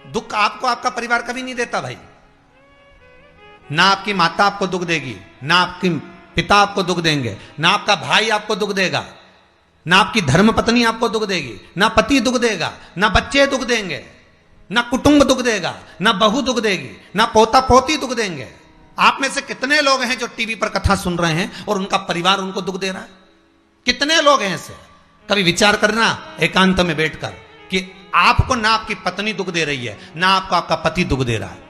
दुख आपको आपका परिवार कभी नहीं देता भाई। ना आपकी माता आपको दुख देगी, ना आपकी पिता आपको दुख देंगे, ना आपका भाई आपको दुख देगा, ना आपकी धर्म पत्नी आपको दुख देगी, ना पति दुख देगा, ना बच्चे दुख देंगे, ना कुटुंब दुख देगा, ना बहू दुख देगी, ना पोता पोती दुख देंगे। आप में से कितने लोग हैं जो टीवी पर कथा सुन रहे हैं और उनका परिवार उनको दुख दे रहा है? कितने लोग हैं ऐसे? कभी विचार करना एकांत में बैठकर कि आपको ना आपकी पत्नी दुख दे रही है, ना आपको आपका पति दुख दे रहा है,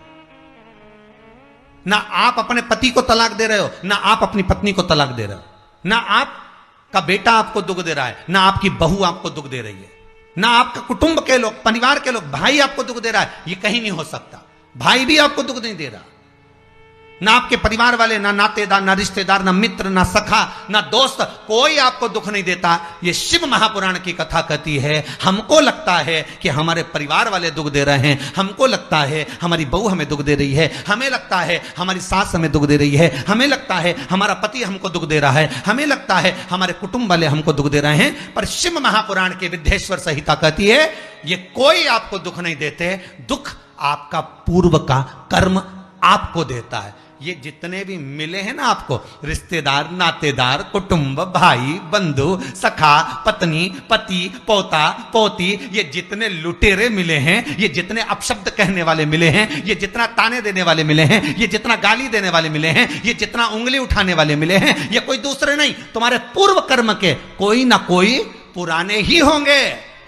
ना आप अपने पति को तलाक दे रहे हो, ना आप अपनी पत्नी को तलाक दे रहे हो, ना आपका बेटा आपको दुख दे रहा है, ना आपकी बहू आपको दुख दे रही है, ना आपका कुटुंब के लोग, परिवार के लोग, भाई आपको दुख दे रहा है। ये कहीं नहीं हो सकता। भाई भी आपको दुख नहीं दे रहा, ना आपके परिवार वाले, ना नातेदार, ना रिश्तेदार, ना मित्र, ना सखा, ना दोस्त, कोई आपको दुख नहीं देता। ये शिव महापुराण की कथा कहती है हमको लगता है कि हमारे परिवार वाले दुख दे रहे हैं, हमको लगता है हमारी बहू हमें दुख दे रही है, हमें लगता है हमारी सास हमें दुख दे रही है, हमें लगता है हमारा पति हमको दुख दे रहा है, हमें लगता है हमारे कुटुंब वाले हमको दुख दे रहे हैं। पर शिव महापुराण की विद्येश्वर संहिता कहती है ये कोई आपको दुख नहीं देते, दुख आपका पूर्व का कर्म आपको देता है। ये जितने भी मिले हैं ना आपको, रिश्तेदार, नातेदार, कुटुंब, भाई, बंधु, सखा, पत्नी, पति, पोता, पोती, ये जितने लुटेरे मिले हैं, ये जितने अपशब्द कहने वाले मिले हैं, ये जितना ताने देने वाले मिले हैं, ये जितना गाली देने वाले मिले हैं, ये जितना उंगली उठाने वाले मिले हैं, ये कोई दूसरे नहीं, तुम्हारे पूर्व कर्म के कोई ना कोई पुराने ही होंगे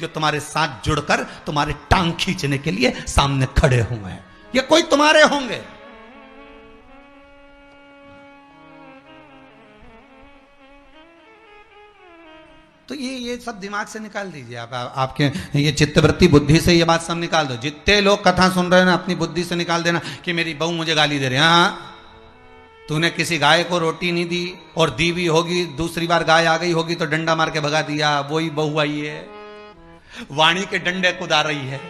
जो तुम्हारे साथ जुड़कर तुम्हारे टांग खींचने के लिए सामने खड़े हुए हैं। ये कोई तुम्हारे होंगे। तो ये सब दिमाग से निकाल दीजिए आप आपके ये चित्तवृत्ति बुद्धि से ये बात सब निकाल दो। जितने लोग कथा सुन रहे हैं ना, अपनी बुद्धि से निकाल देना कि मेरी बहू मुझे गाली दे रही है। हाँ, तूने किसी गाय को रोटी नहीं दी और दी भी होगी, दूसरी बार गाय आ गई होगी तो डंडा मार के भगा दिया, वही बहू आई है, वाणी के डंडे कुदा रही है।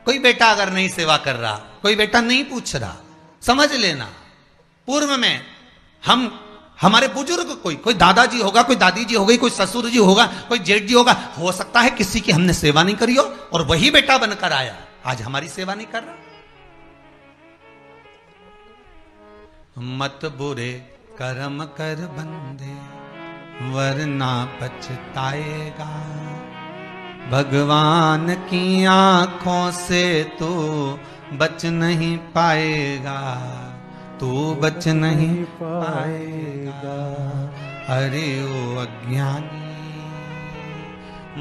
कोई बेटा अगर नहीं सेवा कर रहा, कोई बेटा नहीं पूछ रहा, समझ लेना पूर्व में हम हमारे बुजुर्ग कोई दादाजी होगा, कोई दादी जी हो गई, कोई ससुर जी होगा, कोई जेठ जी होगा, हो सकता है किसी की हमने सेवा नहीं करी हो और वही बेटा बनकर आया, आज हमारी सेवा नहीं कर रहा। मत बुरे कर्म कर बंदे वरना पछताएगा, भगवान की आंखों से तू बच नहीं पाएगा, तू बच नहीं पाएगा। अरे ओ अज्ञानी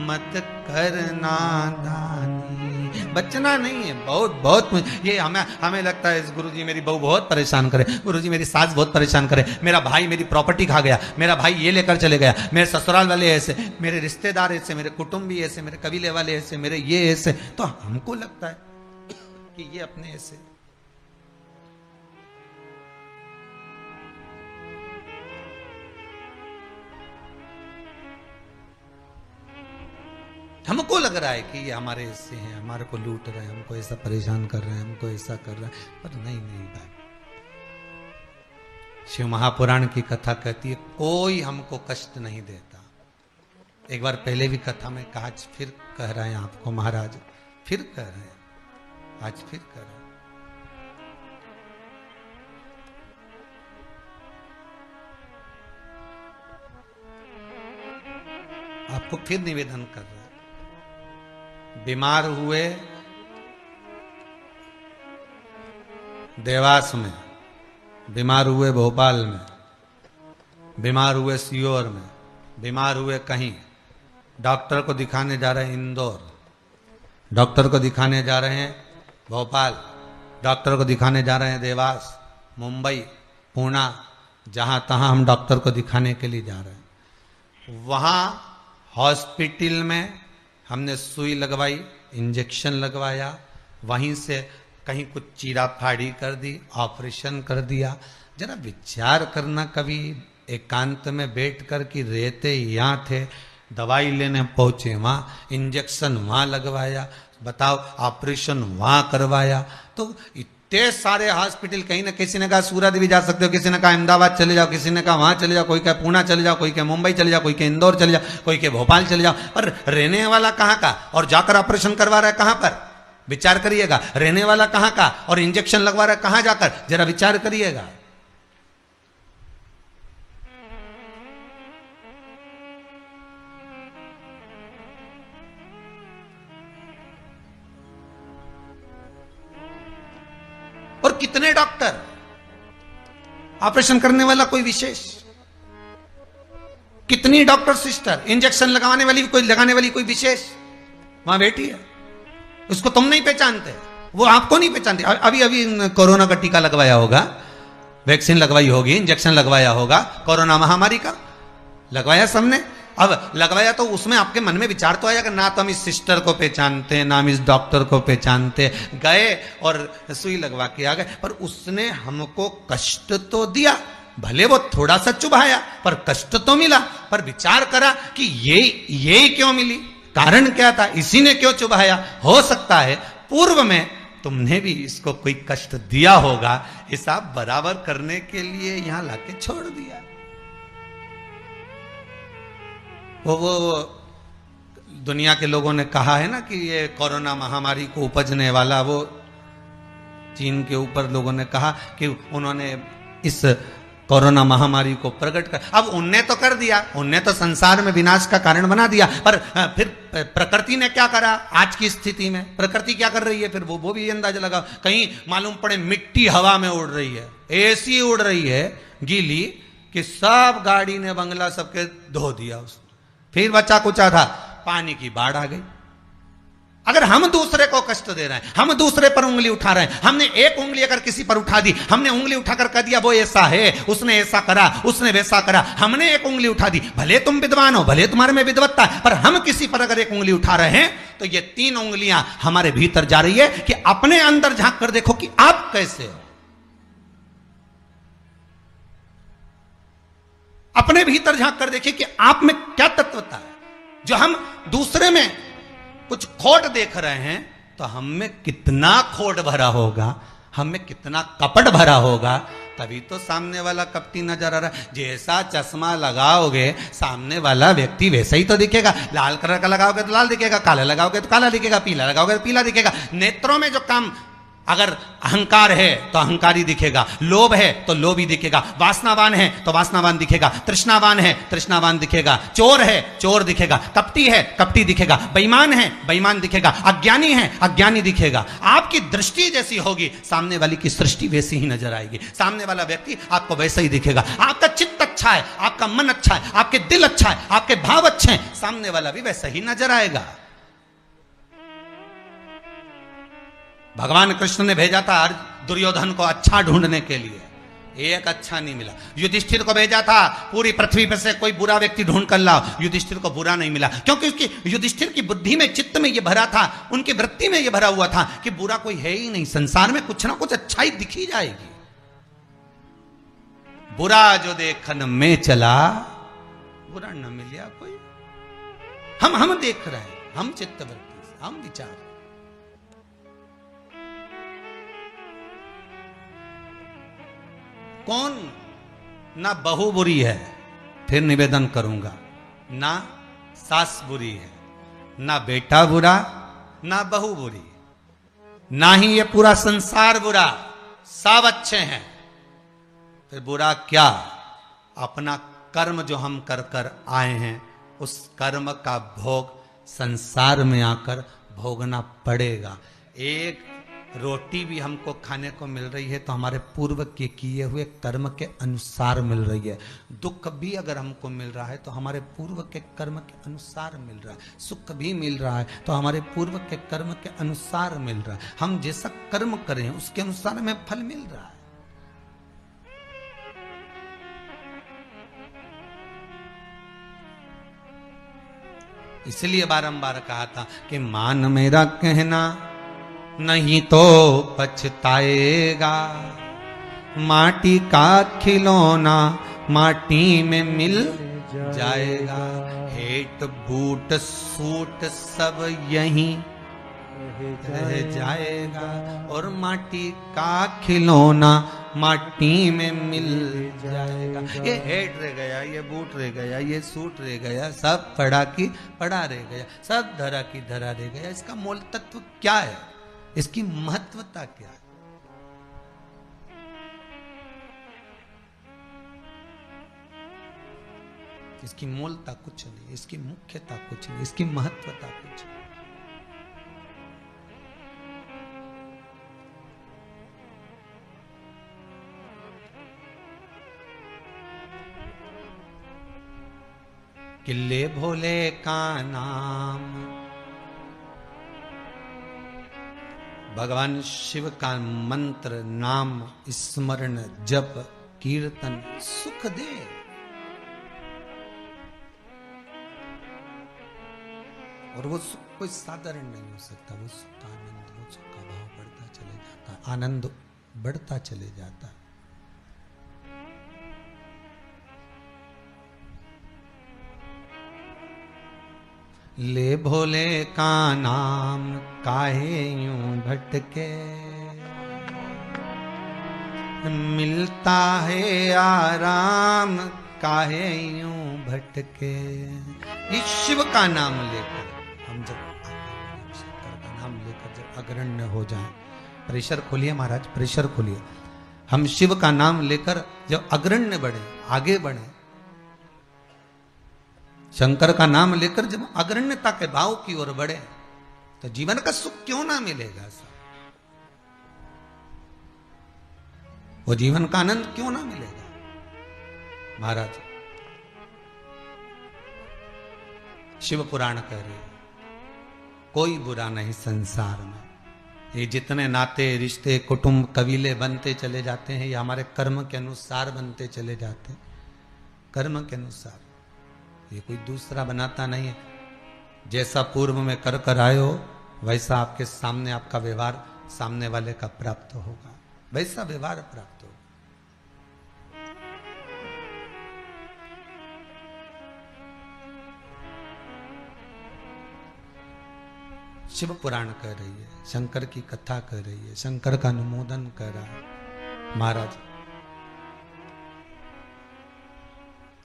मत करना दानी, बचना नहीं है। बहुत ये हमें लगता है इस गुरुजी मेरी बहू बहुत परेशान करे, गुरुजी मेरी सास बहुत परेशान करे, मेरा भाई मेरी प्रॉपर्टी खा गया, मेरा भाई ये लेकर चले गया, मेरे ससुराल वाले ऐसे, मेरे रिश्तेदार ऐसे, मेरे कुटुंबी ऐसे, मेरे कबीले वाले ऐसे, मेरे ये ऐसे। तो हमको लगता है कि ये अपने ऐसे। हमको लग रहा है कि ये हमारे हिस्से हैं, हमारे को लूट रहे हैं, हमको ऐसा परेशान कर रहे हैं, हमको ऐसा कर रहे हैं, पर नहीं भाई। शिव महापुराण की कथा कहती है कोई हमको कष्ट नहीं देता। एक बार पहले भी कथा में कहा, आज फिर कह रहे हैं आपको महाराज, फिर कह रहे हैं, आज फिर कह रहे हैं। आपको फिर निवेदन कर रहा है, बीमार हुए देवास में, बीमार हुए भोपाल में, बीमार हुए सीहोर में, बीमार हुए कहीं, डॉक्टर को दिखाने जा रहे हैं इंदौर, डॉक्टर को दिखाने जा रहे हैं भोपाल, डॉक्टर को दिखाने जा रहे हैं देवास, मुंबई, पुणे, जहां तहां हम डॉक्टर को दिखाने के लिए जा रहे हैं। वहां हॉस्पिटल में हमने सुई लगवाई, इंजेक्शन लगवाया, वहीं से कहीं कुछ चीरा फाड़ी कर दी, ऑपरेशन कर दिया। जरा विचार करना कभी एकांत में बैठ कर कि रहते यहाँ थे, दवाई लेने पहुंचे वहाँ, इंजेक्शन वहाँ लगवाया, बताओ ऑपरेशन वहाँ करवाया। तो इतने सारे हॉस्पिटल, कहीं ना किसी ने कहा सूरत भी जा सकते हो, किसी ने कहा अहमदाबाद चले जाओ, किसी ने कहा वहां चले जाओ, कोई कहा पूना चले जाओ, कोई कहा मुंबई चले जाओ, कोई कहा इंदौर चले जाओ, कोई कहा भोपाल चले जाओ, पर रहने वाला कहाँ का और जाकर ऑपरेशन करवा रहा है कहां पर? विचार करिएगा। रहने वाला कहां का और इंजेक्शन लगवा रहा है कहां जाकर? जरा विचार करिएगा। और कितने डॉक्टर, ऑपरेशन करने वाला कोई विशेष, कितनी डॉक्टर सिस्टर, इंजेक्शन लगाने वाली कोई विशेष वहां बैठी है, उसको तुम नहीं पहचानते, वो आपको नहीं पहचानते। अभी अभी कोरोना का टीका लगवाया होगा, वैक्सीन लगवाई होगी, इंजेक्शन लगवाया होगा, कोरोना महामारी का लगवाया सबने। अब लगवाया तो उसमें आपके मन में विचार तो आया कि ना तो हम इस सिस्टर को पहचानते हैं, ना हम इस डॉक्टर को पहचानते, गए और सुई लगवा के आ गए, पर उसने हमको कष्ट तो दिया, भले वो थोड़ा सा चुभाया पर कष्ट तो मिला। पर विचार करा कि ये क्यों मिली, कारण क्या था, इसी ने क्यों चुभाया? हो सकता है पूर्व में तुमने भी इसको कोई कष्ट दिया होगा, हिसाब बराबर करने के लिए यहां लाके छोड़ दिया। वो दुनिया के लोगों ने कहा है ना कि ये कोरोना महामारी को उपजने वाला, वो चीन के ऊपर लोगों ने कहा कि उन्होंने इस कोरोना महामारी को प्रकट कर, अब उनने तो कर दिया, उनने तो संसार में विनाश का कारण बना दिया, पर फिर प्रकृति ने क्या करा? आज की स्थिति में प्रकृति क्या कर रही है? फिर वो भी अंदाजा लगा, कहीं मालूम पड़े मिट्टी हवा में उड़ रही है, ऐसी उड़ रही है गीली कि सब गाड़ी ने बंगला सबके धो दिया उसने। फिर बचा कुचा था, पानी की बाढ़ आ गई। अगर हम दूसरे को कष्ट दे रहे हैं, हम दूसरे पर उंगली उठा रहे हैं, हमने एक उंगली अगर किसी पर उठा दी, हमने उंगली उठाकर कह दिया वो ऐसा है, उसने ऐसा करा, उसने वैसा करा, हमने एक उंगली उठा दी, भले तुम विद्वान हो, भले तुम्हारे में विद्वत्ता है, पर हम किसी पर अगर एक उंगली उठा रहे हैं तो ये 3 उंगलियां हमारे भीतर जा रही है कि अपने अंदर झांक कर देखो कि आप कैसे हो, अपने भीतर झांक कर देखिए कि आप में क्या तत्वता है। जो हम दूसरे में कुछ खोट देख रहे हैं तो हम में कितना खोट भरा होगा, हम में कितना कपट भरा होगा, तभी तो सामने वाला कपटी नजर आ रहा है। जैसा चश्मा लगाओगे सामने वाला व्यक्ति वैसा ही तो दिखेगा। लाल कलर का लगाओगे तो लाल दिखेगा, काला लगाओगे तो काला दिखेगा, पीला लगाओगे तो पीला दिखेगा। नेत्रों में जो काम, अगर अहंकार है तो अहंकारी दिखेगा, लोभ है तो लोभी दिखेगा, वासनावान है तो वासनावान दिखेगा, तृष्णावान है तृष्णावान दिखेगा, चोर है चोर दिखेगा, कपटी है कपटी दिखेगा, बेईमान है बेईमान दिखेगा, अज्ञानी है अज्ञानी दिखेगा। आपकी दृष्टि जैसी होगी सामने वाली की सृष्टि वैसी ही नजर आएगी, सामने वाला व्यक्ति आपको वैसा ही दिखेगा। आपका चित्त अच्छा है, आपका मन अच्छा है, आपके दिल अच्छा है, आपके भाव अच्छे हैं, सामने वाला भी वैसा ही नजर आएगा। भगवान कृष्ण ने भेजा था दुर्योधन को अच्छा ढूंढने के लिए, एक अच्छा नहीं मिला। युधिष्ठिर को भेजा था पूरी पृथ्वी पर से कोई बुरा व्यक्ति ढूंढ कर लाओ, युधिष्ठिर को बुरा नहीं मिला, क्योंकि उसकी युधिष्ठिर की बुद्धि में, चित्त में ये भरा था, उनकी वृत्ति में ये भरा हुआ था कि बुरा कोई है ही नहीं, संसार में कुछ ना कुछ अच्छाई दिखी जाएगी। बुरा जो देखन में चला बुरा न मिलिया कोई। हम देख रहे हैं, हम चित्तवृत्ति से, हम विचार, कौन ना बहू बुरी है, फिर निवेदन करूंगा, ना सास बुरी है, ना बेटा बुरा, ना बहू बुरी, ना ही ये पूरा संसार बुरा, सब अच्छे हैं। फिर बुरा क्या? अपना कर्म जो हम कर कर आए हैं, उस कर्म का भोग संसार में आकर भोगना पड़ेगा। एक रोटी भी हमको खाने को मिल रही है तो हमारे पूर्व के किए हुए कर्म के अनुसार मिल रही है। दुख भी अगर हमको मिल रहा है तो हमारे पूर्व के कर्म के अनुसार मिल रहा है। सुख भी मिल रहा है तो हमारे पूर्व के कर्म के अनुसार मिल रहा है। हम जैसा कर्म करें उसके अनुसार हमें फल मिल रहा है। इसलिए बारंबार कहा था कि मान मेरा कहना नहीं तो पछताएगा, माटी का खिलौना माटी में मिल जाएगा, हेट बूट सूट सब यहीं रह जाएगा, और माटी का खिलौना माटी में मिल जाएगा। ये हेड रह गया, ये बूट रह गया, ये सूट रह गया, सब पड़ा की पड़ा रह गया, सब धरा की धरा रह गया। इसका मूल तत्व क्या है? इसकी महत्वता क्या है? इसकी मूलता कुछ नहीं, इसकी मुख्यता कुछ नहीं, इसकी महत्वता कुछ नहीं। किले भोले का नाम, भगवान शिव का मंत्र, नाम स्मरण जप कीर्तन सुख दे। और वो सुख कोई साधारण नहीं हो सकता। वो सुख का आनंद, वो सुख का भाव बढ़ता चले जाता, आनंद बढ़ता चले जाता। ले भोले का नाम काहे यूं भटके, मिलता है आराम काहे यूं भटके। इस शिव का नाम लेकर हम जब शंकर का नाम लेकर जब अग्रण्य हो जाएं, प्रेशर खोलिए महाराज, प्रेशर खोलिए। हम शिव का नाम लेकर जब अग्रण्य बढ़े, आगे बढ़े, शंकर का नाम लेकर जब अग्रण्यता के भाव की ओर बढ़े, तो जीवन का सुख क्यों ना मिलेगा? वो जीवन का आनंद क्यों ना मिलेगा? महाराज शिव पुराण कह रहे हैं, कोई बुरा नहीं संसार में। ये जितने नाते रिश्ते कुटुंब कबीले बनते चले जाते हैं, ये हमारे कर्म के अनुसार बनते चले जाते हैं। कर्म के अनुसार, ये कोई दूसरा बनाता नहीं है। जैसा पूर्व में कर कर आए हो, वैसा आपके सामने आपका व्यवहार सामने वाले का प्राप्त होगा, वैसा व्यवहार प्राप्त होगा। शिव पुराण कह रही है, शंकर की कथा कह रही है, शंकर का अनुमोदन कर रहा है। महाराज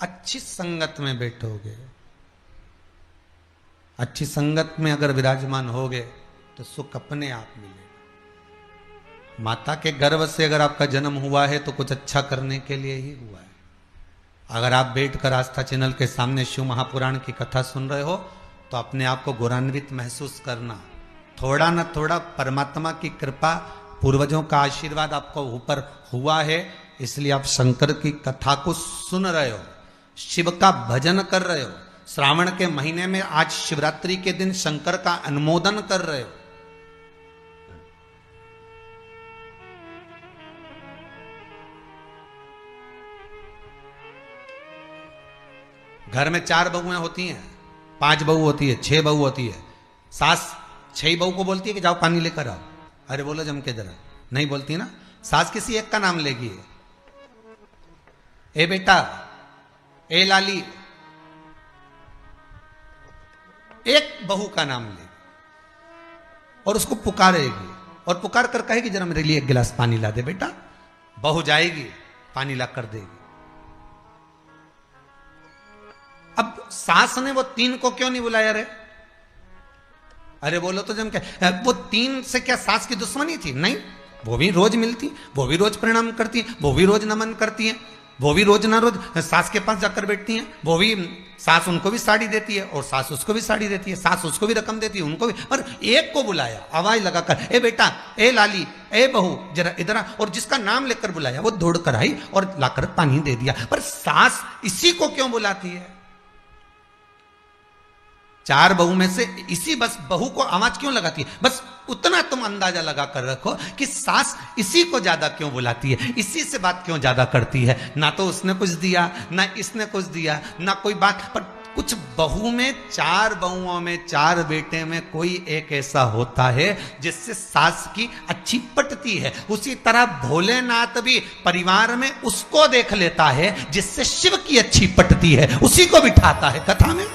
अच्छी संगत में बैठोगे, अच्छी संगत में अगर विराजमान होगे तो सुख अपने आप मिलेगा। माता के गर्भ से अगर आपका जन्म हुआ है तो कुछ अच्छा करने के लिए ही हुआ है। अगर आप बैठकर आस्था चैनल के सामने शिव महापुराण की कथा सुन रहे हो तो अपने आप को गौरवान्वित महसूस करना। थोड़ा न थोड़ा परमात्मा की कृपा, पूर्वजों का आशीर्वाद आपको ऊपर हुआ है, इसलिए आप शंकर की कथा को सुन रहे हो, शिव का भजन कर रहे हो। श्रावण के महीने में आज शिवरात्रि के दिन शंकर का अनुमोदन कर रहे हो। घर में 4 बहुएं होती हैं, 5 बहू होती है, 6 बहू होती है। सास 6 बहू को बोलती है कि जाओ पानी लेकर आओ, अरे बोलो जम के जरा, नहीं बोलती ना। सास किसी एक का नाम लेगी, ए बेटा, ए लाली, एक बहू का नाम लेगी और उसको पुकारेगी और पुकार कर कहेगी जरा मेरे लिए 1 गिलास पानी ला दे बेटा। बहू जाएगी, पानी ला कर देगी। अब सास ने वो 3 को क्यों नहीं बुलाया रे? अरे बोलो तो जम क्या, वो 3 से क्या सास की दुश्मनी थी? नहीं, वो भी रोज मिलती, वो भी रोज प्रणाम करती है, वो भी रोज नमन करती है, वो भी रोज ना रोज सास के पास जाकर बैठती हैं। वो भी, सास उनको भी साड़ी देती है और सास उसको भी साड़ी देती है, सास उसको भी रकम देती है, उनको भी। पर एक को बुलाया आवाज लगाकर, ए बेटा, ए लाली, ए बहू, जरा इधर आ। और जिसका नाम लेकर बुलाया वो दौड़ कर आई और लाकर पानी दे दिया। पर सास इसी को क्यों बुलाती है? 4 बहू में से इसी बस बहू को आवाज क्यों लगाती है? बस उतना तुम अंदाजा लगा कर रखो कि सास इसी को ज्यादा क्यों बुलाती है, इसी से बात क्यों ज्यादा करती है। ना तो उसने कुछ दिया, ना इसने कुछ दिया, ना कोई बात। पर कुछ बहू में, 4 बहुओं में, 4 बेटे में कोई एक ऐसा होता है जिससे सास की अच्छी पटती है। उसी तरह भोलेनाथ भी परिवार में उसको देख लेता है जिससे शिव की अच्छी पटती है, उसी को बिठाता है कथा में।